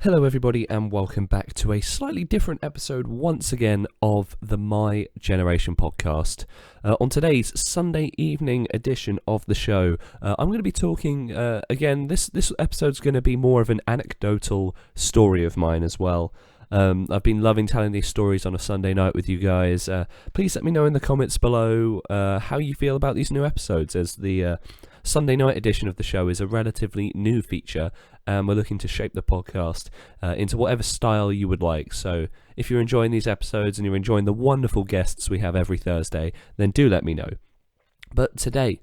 Hello everybody and welcome back to a slightly different episode once again of the My Generation podcast. On today's Sunday evening edition of the show, I'm going to be talking, again, this episode's going to be more of an anecdotal story of mine as well. I've been loving telling these stories on a Sunday night with you guys. Please let me know in the comments below how you feel about these new episodes, as the Sunday night edition of the show is a relatively new feature, and we're looking to shape the podcast into whatever style you would like. So if you're enjoying these episodes and you're enjoying the wonderful guests we have every Thursday, then do let me know. But today,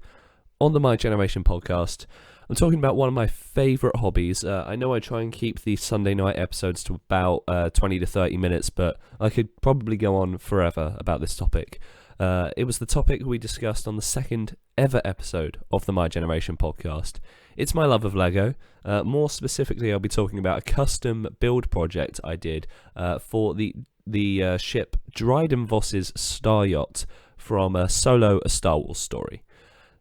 on the My Generation podcast, I'm talking about one of my favourite hobbies. I know I try and keep these Sunday night episodes to about 20 to 30 minutes, but I could probably go on forever about this topic. It was the topic we discussed on the second ever episode of the My Generation podcast. It's my love of Lego. More specifically, I'll be talking about a custom build project I did for the ship Dryden Vos Star Yacht from Solo, a Star Wars Story.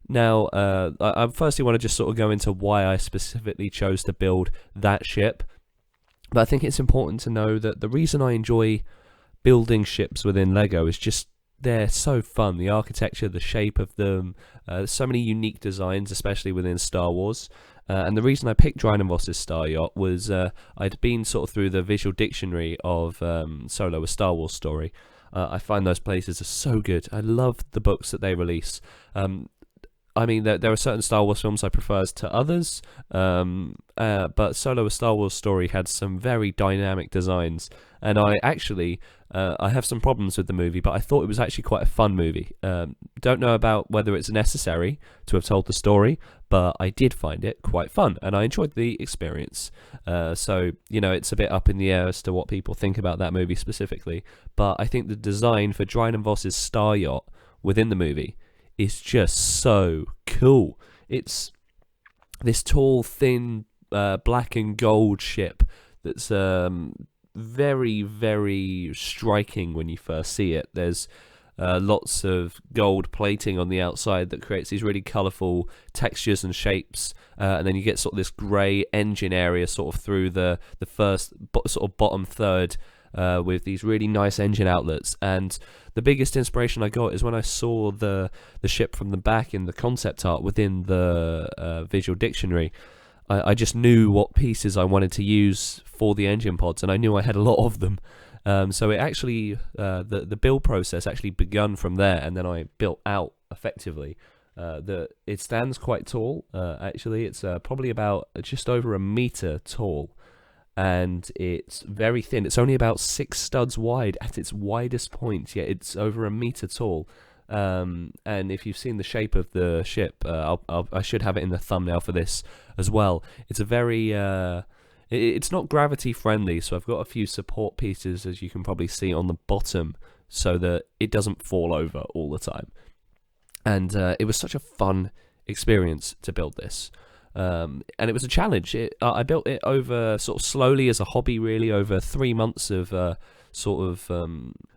Now, I firstly want to just sort of go into why I specifically chose to build that ship, but I think it's important to know that the reason I enjoy building ships within Lego is just they're so fun. The architecture, the shape of them, so many unique designs, especially within Star Wars. And the reason I picked Dryden Vos Star Yacht was I'd been sort of through the visual dictionary of Solo, a Star Wars Story. I find those places are so good. I love the books that they release. I mean, there are certain Star Wars films I prefer to others, but Solo, a Star Wars Story had some very dynamic designs, and I actually, I have some problems with the movie, but I thought it was actually quite a fun movie. Don't know about whether it's necessary to have told the story, but I did find it quite fun, and I enjoyed the experience. So, you know, it's a bit up in the air as to what people think about that movie specifically, but I think the design for Dryden Vos Star Yacht within the movie is just so cool. It's this tall, thin, black and gold ship that's very, very striking when you first see it. There's lots of gold plating on the outside that creates these really colourful textures and shapes, and then you get sort of this grey engine area sort of through the first sort of bottom third, with these really nice engine outlets. And the biggest inspiration I got is when I saw the ship from the back in the concept art within the visual dictionary. I just knew what pieces I wanted to use for the engine pods, and I knew I had a lot of them. So it actually, the build process actually begun from there, and then I built out effectively. It stands quite tall, actually. It's probably about just over a metre tall, and it's very thin. It's only about 6 studs wide at its widest point, yet it's over a metre tall. And if you've seen the shape of the ship, I should have it in the thumbnail for this as well. It's a very it's not gravity friendly, so I've got a few support pieces, as you can probably see on the bottom, so that it doesn't fall over all the time. And it was such a fun experience to build this. And it was a challenge. I built it over sort of slowly as a hobby, really, over 3 months of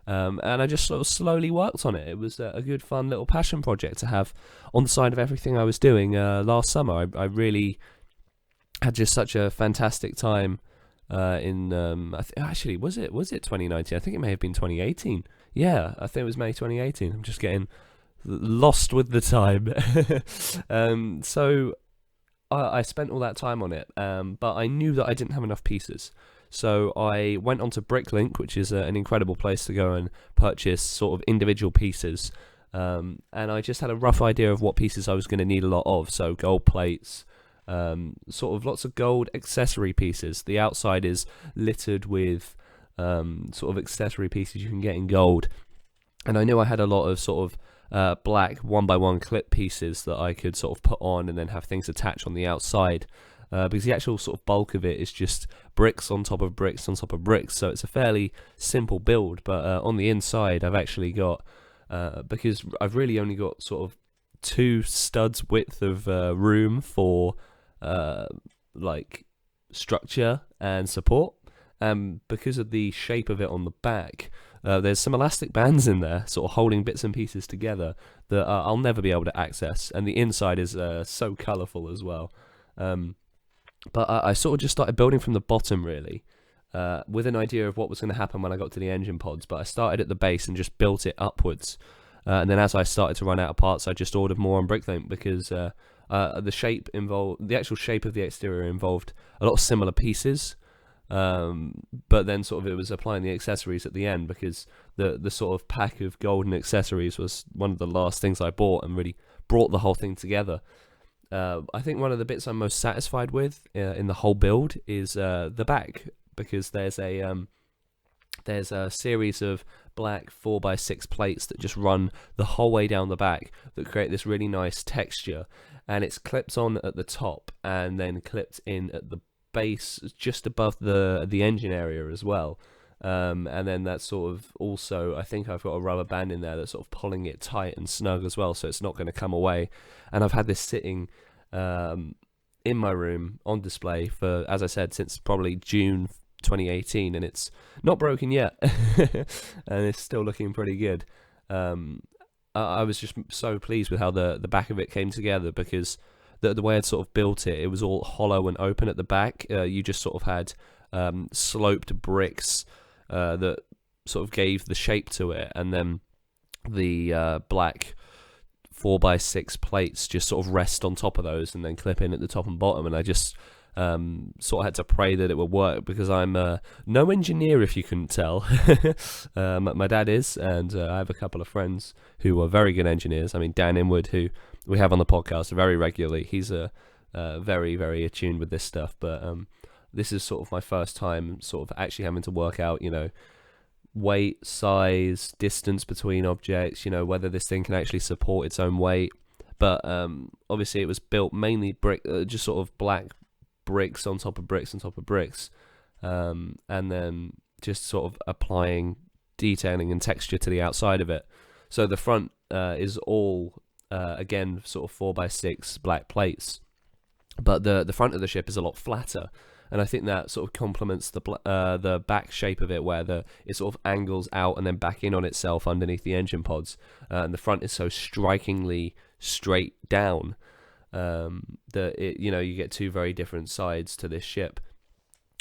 and I just sort of slowly worked on it. It was a good, fun little passion project to have on the side of everything I was doing last summer. I really had just such a fantastic time actually, was it 2019? I think it may have been 2018. Yeah, I think it was May 2018. I'm just getting lost with the time. So I spent all that time on it, but I knew that I didn't have enough pieces. So I went onto Bricklink, which is an incredible place to go and purchase sort of individual pieces. And I just had a rough idea of what pieces I was going to need a lot of. So gold plates, sort of lots of gold accessory pieces. The outside is littered with sort of accessory pieces you can get in gold. And I knew I had a lot of sort of black 1x1 clip pieces that I could sort of put on and then have things attached on the outside. Because the actual sort of bulk of it is just bricks on top of bricks on top of bricks, so it's a fairly simple build. But on the inside, I've actually got, because I've really only got sort of 2 studs width of room for like structure and support, because of the shape of it on the back, there's some elastic bands in there sort of holding bits and pieces together that I'll never be able to access, and the inside is so colourful as well. But I sort of just started building from the bottom, really. with an idea of what was going to happen when I got to the engine pods, but I started at the base and just built it upwards. And then as I started to run out of parts, I just ordered more on Bricklink because the actual shape of the exterior involved a lot of similar pieces. But then sort of it was applying the accessories at the end, because the sort of pack of golden accessories was one of the last things I bought and really brought the whole thing together. I think one of the bits I'm most satisfied with in the whole build is the back, because there's a series of black 4x6 plates that just run the whole way down the back that create this really nice texture, and it's clipped on at the top and then clipped in at the base just above the engine area as well. And then that's sort of also, I think I've got a rubber band in there that's sort of pulling it tight and snug as well, so it's not going to come away. And I've had this sitting in my room on display for, as I said, since probably June 2018, and it's not broken yet. And it's still looking pretty good. I was just so pleased with how the back of it came together, because the way I'd sort of built it, it was all hollow and open at the back. You just sort of had sloped bricks that sort of gave the shape to it, and then the black 4x6 plates just sort of rest on top of those and then clip in at the top and bottom. And I just sort of had to pray that it would work, because I'm no engineer, if you couldn't tell. My dad is, and I have a couple of friends who are very good engineers. I mean, Dan Inwood, who we have on the podcast very regularly, he's very, very attuned with this stuff. But this is sort of my first time sort of actually having to work out, weight, size, distance between objects, whether this thing can actually support its own weight. But obviously it was built mainly brick, just sort of black bricks on top of bricks on top of bricks, and then just sort of applying detailing and texture to the outside of it. So the front is all again sort of 4x6 black plates, but the front of the ship is a lot flatter, and I think that sort of complements the back shape of it, where it sort of angles out and then back in on itself underneath the engine pods, and the front is so strikingly straight down that you get two very different sides to this ship.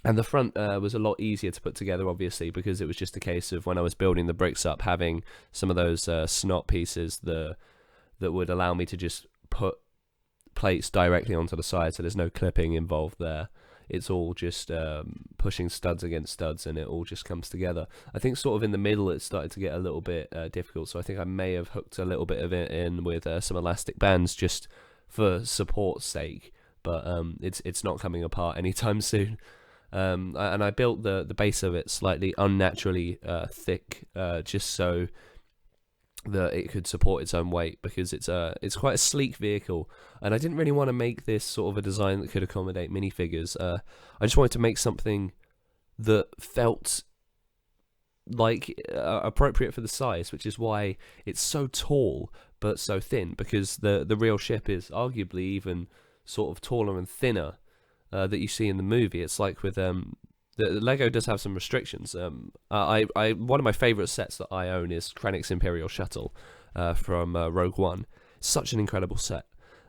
And the front was a lot easier to put together, obviously, because it was just a case of, when I was building the bricks up, having some of those snot pieces that would allow me to just put plates directly onto the side, so there's no clipping involved there. It's all just pushing studs against studs, and it all just comes together. I think sort of in the middle it started to get a little bit difficult, so I think I may have hooked a little bit of it in with some elastic bands just for support's sake, but it's not coming apart anytime soon. And I built the base of it slightly unnaturally thick, just so that it could support its own weight, because it's quite a sleek vehicle, and I didn't really want to make this sort of a design that could accommodate minifigures. I just wanted to make something that felt like appropriate for the size, which is why it's so tall but so thin, because the real ship is arguably even sort of taller and thinner that you see in the movie. It's like with the Lego does have some restrictions. I one of my favourite sets that I own is Krennic's Imperial Shuttle from Rogue One. It's such an incredible set.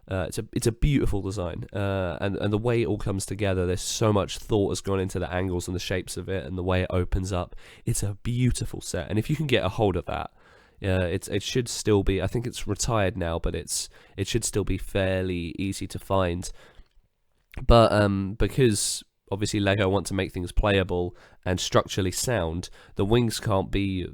It's a beautiful design, and the way it all comes together, there's so much thought has gone into the angles and the shapes of it and the way it opens up. It's a beautiful set, and if you can get a hold of that, it should still be, I think it's retired now, but it should still be fairly easy to find. But because obviously Lego want to make things playable and structurally sound, the wings can't be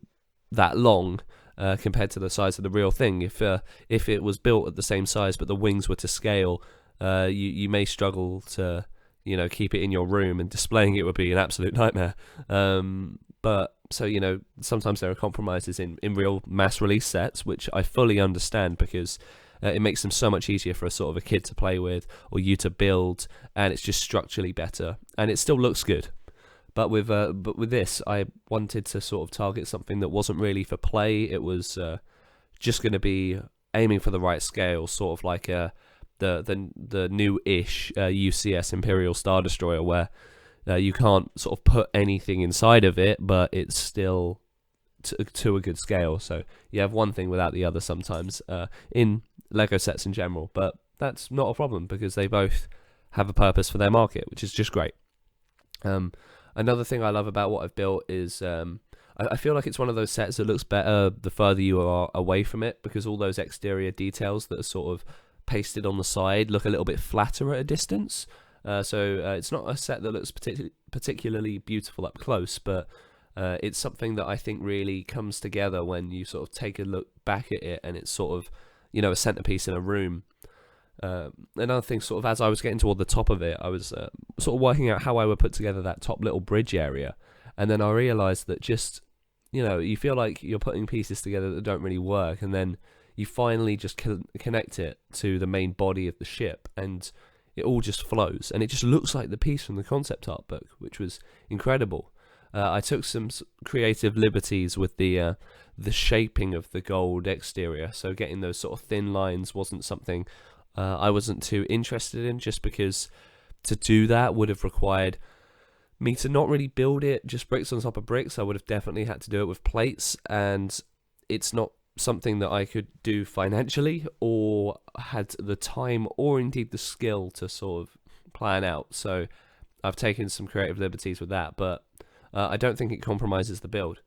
that long compared to the size of the real thing. If it was built at the same size but the wings were to scale, you may struggle to keep it in your room, and displaying it would be an absolute nightmare. But so sometimes there are compromises in real mass release sets, which I fully understand, because it makes them so much easier for a sort of a kid to play with, or you to build, and it's just structurally better, and it still looks good. But with this, I wanted to sort of target something that wasn't really for play. It was just going to be aiming for the right scale, sort of like the new-ish UCS Imperial Star Destroyer, where you can't sort of put anything inside of it, but it's still to a good scale. So you have one thing without the other sometimes in Lego sets in general, but that's not a problem, because they both have a purpose for their market, which is just great. Another thing I love about what I've built is I feel like it's one of those sets that looks better the further you are away from it, because all those exterior details that are sort of pasted on the side look a little bit flatter at a distance. So it's not a set that looks particularly beautiful up close, but it's something that I think really comes together when you sort of take a look back at it, and it's sort of, a centerpiece in a room. Another thing, sort of as I was getting toward the top of it, I was sort of working out how I would put together that top little bridge area, and then I realised that just, you feel like you're putting pieces together that don't really work, and then you finally just connect it to the main body of the ship, and it all just flows, and it just looks like the piece from the concept art book, which was incredible. I took some creative liberties with the shaping of the gold exterior, so getting those sort of thin lines wasn't something I wasn't too interested in, just because to do that would have required me to not really build it just bricks on top of bricks. I would have definitely had to do it with plates, and it's not something that I could do financially or had the time or indeed the skill to sort of plan out. So I've taken some creative liberties with that, but I don't think it compromises the build.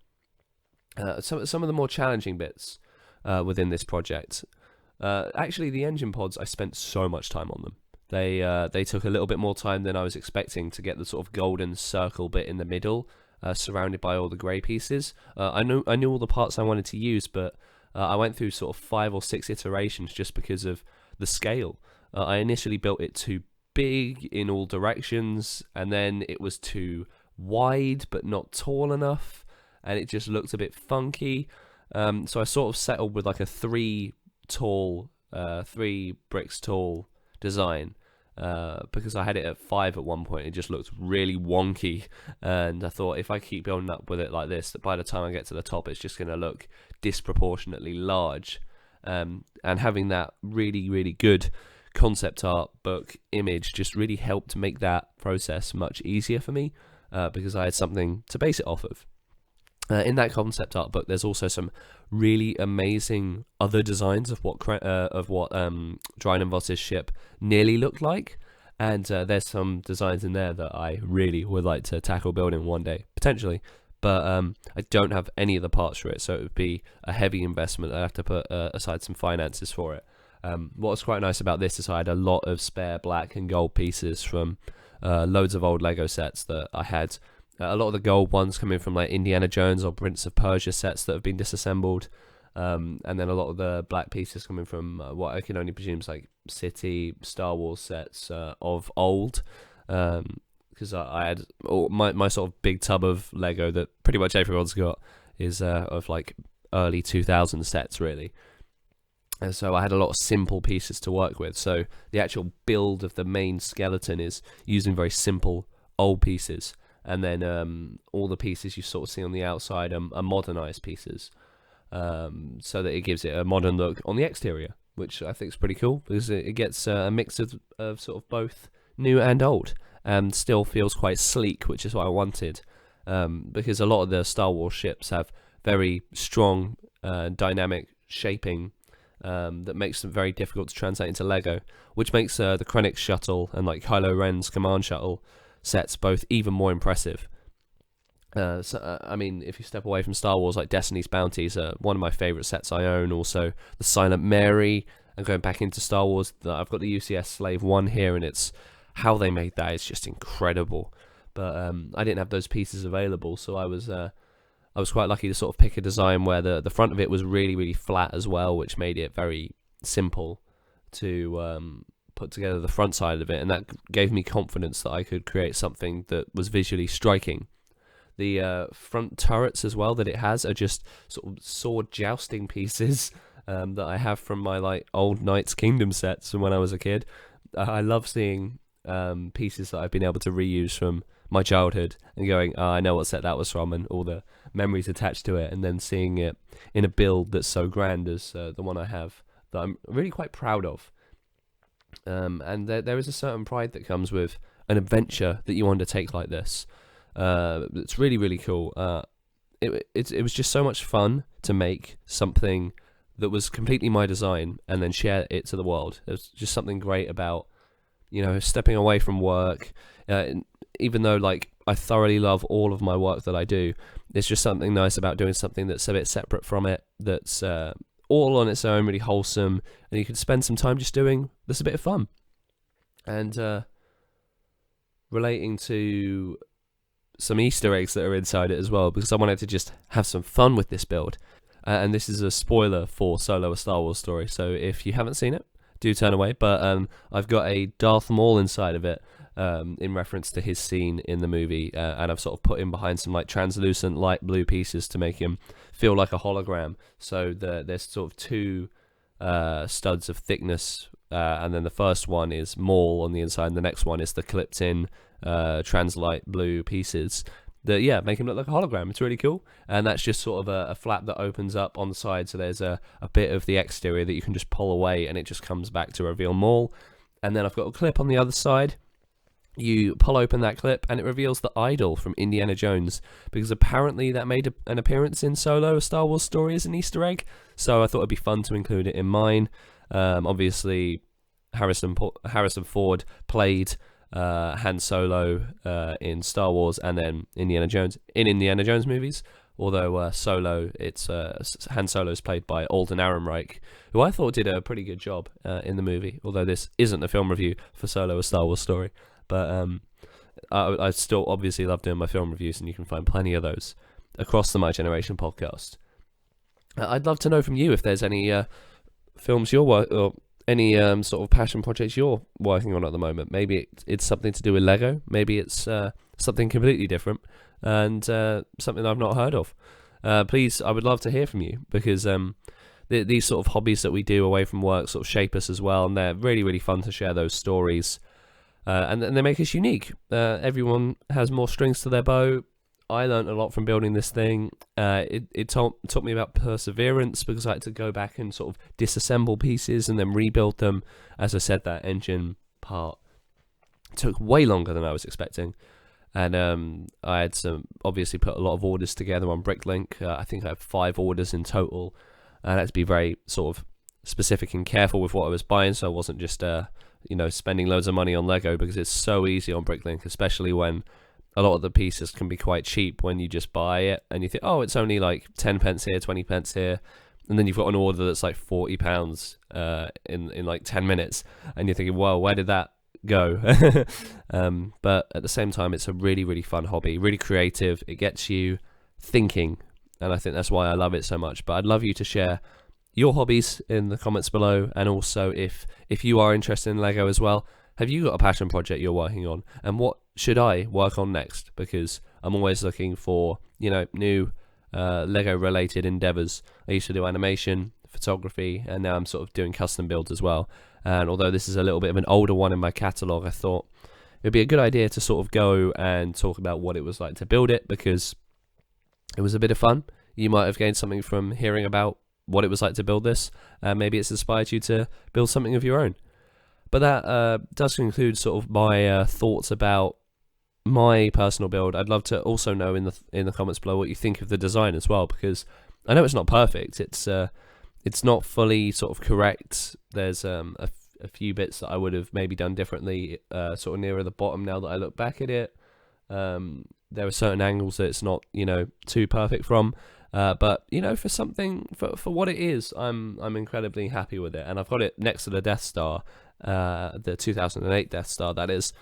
Some of the more challenging bits within this project, actually the engine pods, I spent so much time on them. They took a little bit more time than I was expecting to get the sort of golden circle bit in the middle, surrounded by all the grey pieces. I knew all the parts I wanted to use, but I went through sort of 5 or 6 iterations just because of the scale. I initially built it too big in all directions, and then it was too wide but not tall enough, and it just looked a bit funky. So I sort of settled with like a 3 bricks tall design, because I had it at 5 at one point. It just looked really wonky, and I thought if I keep building up with it like this, that by the time I get to the top it's just going to look disproportionately large. And having that really, really good concept art book image just really helped make that process much easier for me, because I had something to base it off of. In that concept art book, there's also some really amazing other designs of what Dryden Vos's ship nearly looked like, and there's some designs in there that I really would like to tackle building one day, potentially. But I don't have any of the parts for it, so it would be a heavy investment. I'd have to put aside some finances for it. What was quite nice about this is I had a lot of spare black and gold pieces from loads of old Lego sets that I had. A lot of the gold ones coming from like Indiana Jones or Prince of Persia sets that have been disassembled, and then a lot of the black pieces coming from what I can only presume is like City, Star Wars sets of old, because I had my sort of big tub of Lego that pretty much everyone's got is of like early 2000 sets really. And so I had a lot of simple pieces to work with, so the actual build of the main skeleton is using very simple old pieces. And then all the pieces you sort of see on the outside are modernized pieces, so that it gives it a modern look on the exterior, which I think is pretty cool, because it gets a mix of sort of both new and old, and still feels quite sleek, which is what I wanted, because a lot of the Star Wars ships have very strong dynamic shaping that makes them very difficult to translate into Lego, which makes the Krennic's shuttle and like Kylo Ren's command shuttle sets both even more impressive. I mean, if you step away from Star Wars, like Destiny's Bounties are one of my favourite sets I own. Also, the Silent Mary, and going back into Star Wars, I've got the UCS Slave 1 here, and it's how they made that is just incredible. But I didn't have those pieces available, so I was quite lucky to sort of pick a design where the front of it was really, really flat as well, which made it very simple to put together the front side of it, and that gave me confidence that I could create something that was visually striking. The front turrets as well that it has are just sort of sword jousting pieces that I have from my like old Knights Kingdom sets from when I was a kid. I love seeing pieces that I've been able to reuse from my childhood and going, oh, I know what set that was from, and all the memories attached to it, and then seeing it in a build that's so grand as the one I have that I'm really quite proud of. And there is a certain pride that comes with an adventure that you undertake like this. It's really, really cool. It was just so much fun to make something that was completely my design and then share it to the world. There's just something great about, stepping away from work. even though like I thoroughly love all of my work that I do, there's just something nice about doing something that's a bit separate from it, that's all on its own, really wholesome, and you can spend some time just doing that's a bit of fun. And relating to some Easter eggs that are inside it as well, because I wanted to just have some fun with this build. And this is a spoiler for Solo: A Star Wars Story, so if you haven't seen it, do turn away. But I've got a Darth Maul inside of it, in reference to his scene in the movie, and I've sort of put him behind some like translucent light blue pieces to make him feel like a hologram. So there's sort of two studs of thickness, and then the first one is Maul on the inside, and the next one is the clipped in translight blue pieces that make him look like a hologram. It's really cool, and that's just sort of a flap that opens up on the side, so there's a bit of the exterior that you can just pull away and it just comes back to reveal Maul. And then I've got a clip on the other side. You pull open that clip and it reveals the idol from Indiana Jones, because apparently that made an appearance in Solo: A Star Wars Story as an Easter egg, so I thought it'd be fun to include it in mine. Obviously Harrison Ford played Han Solo in Star Wars and then Indiana Jones movies, although Solo, it's Han Solo's played by Alden Ehrenreich, who I thought did a pretty good job in the movie, although this isn't a film review for Solo: A Star Wars Story. But I still obviously love doing my film reviews, and you can find plenty of those across the My Generation podcast. I'd love to know from you if there's any films or any sort of passion projects you're working on at the moment. Maybe it's something to do with Lego. Maybe it's something completely different and something I've not heard of. Please, I would love to hear from you, because these sort of hobbies that we do away from work sort of shape us as well, and they're really, really fun to share those stories. And they make us unique. Everyone has more strings to their bow. I learned a lot from building this thing. It taught me about perseverance, because I had to go back and sort of disassemble pieces and then rebuild them. As I said, that engine part took way longer than I was expecting. And I had obviously put a lot of orders together on Bricklink. I think I have 5 orders in total. And I had to be very sort of specific and careful with what I was buying, so I wasn't just spending loads of money on Lego, because it's so easy on Bricklink, especially when a lot of the pieces can be quite cheap when you just buy it and you think, oh, it's only like 10 pence here, 20 pence here, and then you've got an order that's like £40 in like 10 minutes, and you're thinking, well, where did that go? But at the same time, it's a really, really fun hobby, really creative. It gets you thinking, and I think that's why I love it so much. But I'd love you to share your hobbies in the comments below, and also if you are interested in Lego as well, have you got a passion project you're working on, and what should I work on next? Because I'm always looking for new Lego related endeavors. I used to do animation, photography, and now I'm sort of doing custom builds as well. And although this is a little bit of an older one in my catalog, I thought it'd be a good idea to sort of go and talk about what it was like to build it, because it was a bit of fun. You might have gained something from hearing about what it was like to build this, and maybe it's inspired you to build something of your own. But that does conclude sort of my thoughts about my personal build. I'd love to also know in the comments below what you think of the design as well, because I know it's not perfect. It's not fully sort of correct. There's a few bits that I would have maybe done differently, sort of nearer the bottom now that I look back at it. There are certain angles that it's not too perfect from. But for something for what it is, I'm incredibly happy with it, and I've got it next to the Death Star, the 2008 Death Star. That is,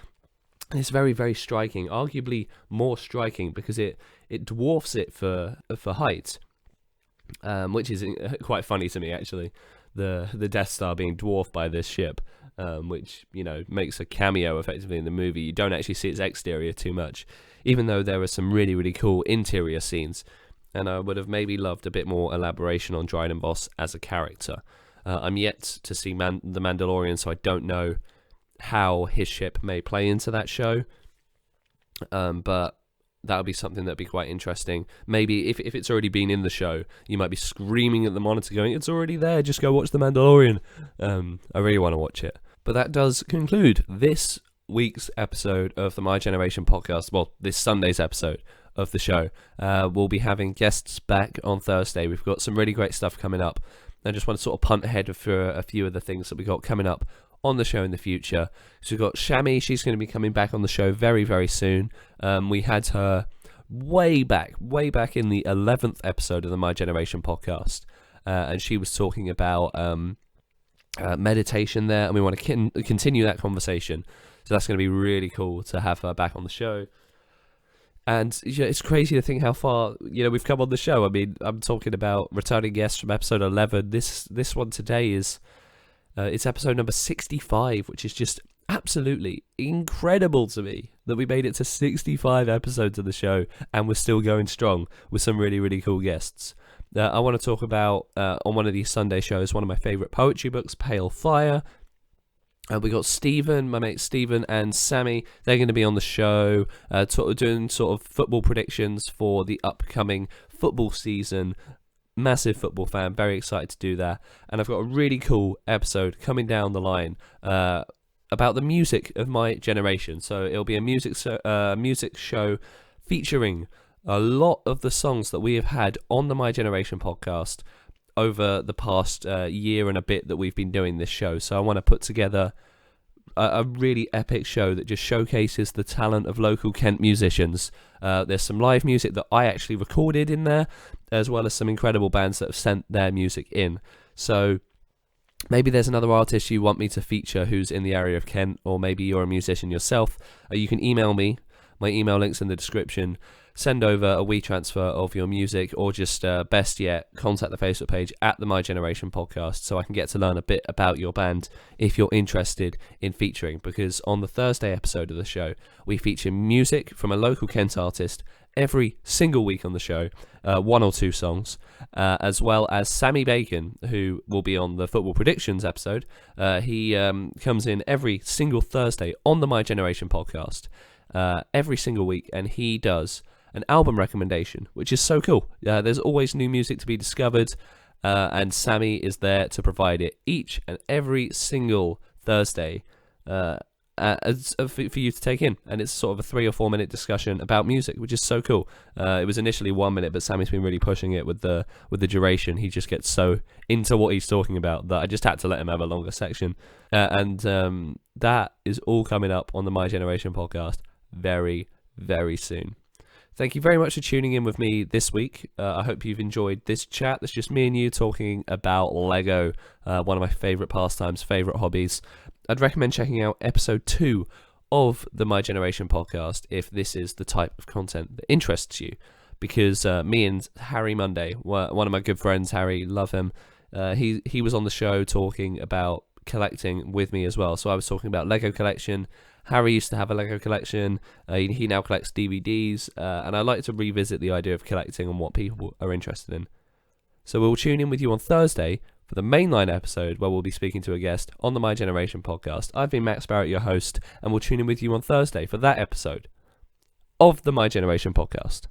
it's very, very striking, arguably more striking because it dwarfs it for height, which is quite funny to me actually. The Death Star being dwarfed by this ship, which makes a cameo effectively in the movie. You don't actually see its exterior too much, even though there are some really, really cool interior scenes. And I would have maybe loved a bit more elaboration on Dryden Vos as a character. I'm yet to see The Mandalorian, so I don't know how his ship may play into that show. But that would be something that would be quite interesting. Maybe if it's already been in the show, you might be screaming at the monitor going, it's already there, just go watch The Mandalorian. I really want to watch it. But that does conclude this week's episode of the My Generation podcast. Well, this Sunday's episode of the show. We'll be having guests back on Thursday. We've got some really great stuff coming up. I just want to sort of punt ahead for a few of the things that we got coming up on the show in the future. So we've got Shami. She's going to be coming back on the show very, very soon. We had her way back in the 11th episode of the My Generation podcast. And she was talking about meditation there, and we want to continue that conversation. So that's going to be really cool to have her back on the show. And it's crazy to think how far we've come on the show. I mean, I'm talking about returning guests from episode 11. This one today is it's episode number 65, which is just absolutely incredible to me that we made it to 65 episodes of the show and we're still going strong with some really, really cool guests. I want to talk about on one of these Sunday shows, one of my favourite poetry books, Pale Fire. We got Stephen, my mate Stephen, and Sammy. They're going to be on the show doing sort of football predictions for the upcoming football season. Massive football fan, very excited to do that. And I've got a really cool episode coming down the line about the music of my generation. So it'll be a music show featuring a lot of the songs that we have had on the My Generation podcast over the past year and a bit that we've been doing this show. So I want to put together a really epic show that just showcases the talent of local Kent musicians. There's some live music that I actually recorded in there, as well as some incredible bands that have sent their music in. So maybe there's another artist you want me to feature who's in the area of Kent, or maybe you're a musician yourself. You can email me. My email link's in the description. Send over a WeTransfer of your music, or just best yet, contact the Facebook page at the My Generation podcast so I can get to learn a bit about your band if you're interested in featuring. Because on the Thursday episode of the show, we feature music from a local Kent artist every single week on the show, one or two songs, as well as Sammy Bacon, who will be on the football predictions episode. He comes in every single Thursday on the My Generation podcast, every single week, and he does an album recommendation, which is so cool. There's always new music to be discovered, and Sammy is there to provide it each and every single Thursday for you to take in. And it's sort of a 3 or 4 minute discussion about music, which is so cool. It was initially 1 minute, but Sammy's been really pushing it with the duration. He just gets so into what he's talking about that I just had to let him have a longer section. And that is all coming up on the My Generation podcast very, very soon. Thank you very much for tuning in with me this week. I hope you've enjoyed this chat. That's just me and you talking about Lego, one of my favourite pastimes, favourite hobbies. I'd recommend checking out episode 2 of the My Generation podcast if this is the type of content that interests you. Because me and Harry Monday, one of my good friends, Harry, love him, he was on the show talking about collecting with me as well. So I was talking about Lego collection. Harry used to have a Lego collection. He now collects DVDs, and I like to revisit the idea of collecting and what people are interested in. So we'll tune in with you on Thursday for the mainline episode where we'll be speaking to a guest on the My Generation podcast. I've been Max Barrett, your host, and we'll tune in with you on Thursday for that episode of the My Generation podcast.